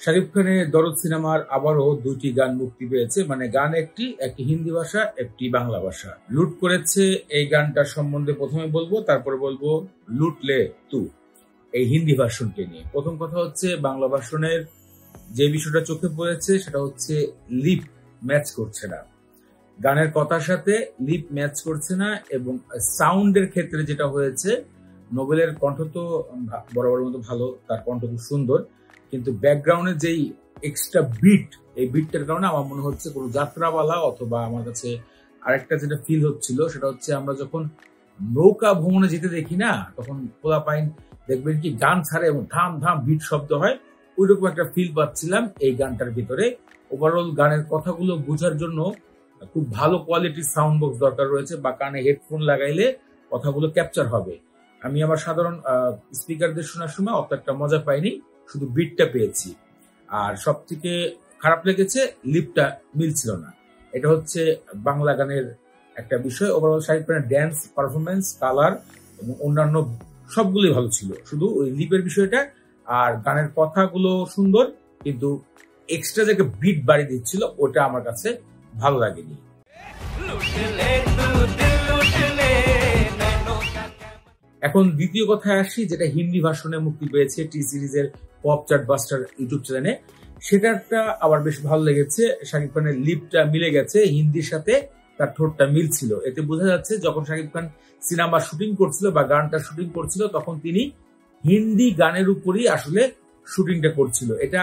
শাকিব খানের দরদ সিনেমার আবারও দুইটি গান মুক্তি পেয়েছে, মানে গান একটি হিন্দি ভাষা, একটি বাংলা ভাষা। লুট করেছে এই গানটার সম্বন্ধে প্রথমে বলবো, তারপরে বলবো লুটলে তু এই হিন্দি ভার্সনকে নিয়ে। প্রথম কথা হচ্ছে বাংলা ভার্সনের যে বিষয়টা চোখে পড়েছে সেটা হচ্ছে লিপ ম্যাচ করছে না, গানের কথার সাথে লিপ ম্যাচ করছে না। এবং সাউন্ডের ক্ষেত্রে যেটা হয়েছে, নোবেলের কণ্ঠ তো বরাবর মতো ভালো, তার কণ্ঠ খুব সুন্দর, কিন্তু ব্যাকগ্রাউন্ডে যেই এক্সট্রা বিট, এই বিটটার কারণে আমার মনে হচ্ছে কোনো যাত্রাওয়ালা, অথবা আমার কাছে আরেকটা যেটা ফিল হচ্ছিল সেটা হচ্ছে আমরা যখন নৌকা ভ্রমণে যেতে দেখি না, তখন পোলাপাইন দেখবেন কি গান ছাড়ে এবং ধাম ধাম বিট শব্দ হয়, ওইরকম একটা ফিল পাচ্ছিলাম এই গানটার ভিতরে। ওভারঅল গানের কথাগুলো বোঝার জন্য খুব ভালো কোয়ালিটির সাউন্ড বক্স দরকার রয়েছে, বা কানে হেডফোন লাগাইলে কথাগুলো ক্যাপচার হবে। আমি আমার সাধারণ স্পিকারদের শোনার সময় অত একটা মজা পাইনি, শুধু বিটটা পেয়েছি। আর সব থেকে খারাপ লেগেছে লিপটা মিলছিল না, এটা হচ্ছে বাংলা গানের একটা বিষয়। ওভারঅল শাকিব খানের ড্যান্স পারফরমেন্স, কালার এবং অন্যান্য সবগুলোই ভালো ছিল, শুধু ওই লিপের বিষয়টা আর গানের কথাগুলো সুন্দর, কিন্তু এক্সট্রা যে বিট বাড়িয়ে দিচ্ছিল ওটা আমার কাছে ভালো লাগেনি। এখন দ্বিতীয় কথায় আসি, যেটা হিন্দি ভার্সনে মুক্তি পেয়েছে টি সিরিজের পপ চার্ট বাস্টার ইউটিউব চ্যানেলে, সেটাটা আবার বেশ ভালো লেগেছে। শাকিব খানের লিপটা মিলে গেছে হিন্দির সাথে, তার ঠোঁটটা মিলছিল। এতে বোঝা যাচ্ছে যখন শাকিব খান সিনেমা শুটিং করছিল বা গানটা শুটিং করছিল, তখন তিনি হিন্দি গানের উপরই আসলে শুটিংটা করছিল। এটা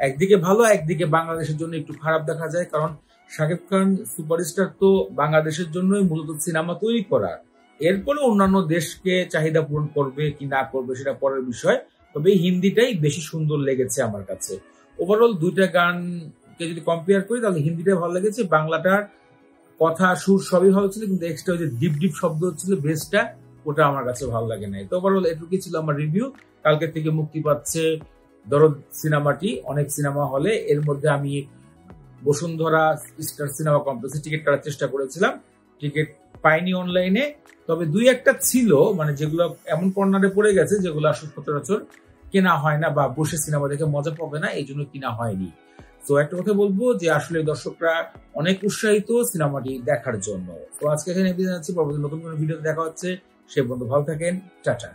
একদিকে ভালো, একদিকে বাংলাদেশের জন্য একটু খারাপ দেখা যায়, কারণ শাকিব খান সুপারস্টার তো বাংলাদেশের জন্যই মূলত সিনেমা তৈরি করার, এরপরে অন্যান্য দেশকে চাহিদা পূরণ করবে কি না করবে সেটা পরের বিষয়, তবে হিন্দিটাই বেশি সুন্দর লেগেছে আমার কাছে। ওভারঅল দুইটা গানকে যদি কম্পেয়ার করি তাহলে হিন্দিটা ভালো লেগেছে, বাংলাটার কথা সুর সবই ভালো ছিল, কিন্তু এক্সট্রা যে ডিপ ডিপ শব্দ হচ্ছিল বেসটা, ওটা আমার কাছে ভালো লাগে নাই। তো ওভারঅল এটুকুই ছিল আমার রিভিউ। কালকে থেকে মুক্তি পাচ্ছে দরদ সিনেমাটি অনেক সিনেমা হলে, এর মধ্যে আমি বসুন্ধরা স্টার সিনেমা কমপ্লেক্সে টিকিট কাটার চেষ্টা করেছিলাম, টিকিট পাইনি অনলাইনে, তবে দুই একটা ছিল, মানে যেগুলো এমন কর্নারে পড়ে গেছে যেগুলো আসলে সচরাচর কেনা হয় না, বা বসে সিনেমা দেখে মজা পাবে না, এই জন্য কিনা হয়নি। তো একটা কথা বলবো যে আসলে দর্শকরা অনেক উৎসাহিত সিনেমাটি দেখার জন্য। তো আজকে এখানে বিদায় নিচ্ছি, পরবর্তী নতুন কোনো ভিডিওতে দেখা হচ্ছে, সে পর্যন্ত ভালো থাকেন, টাটা।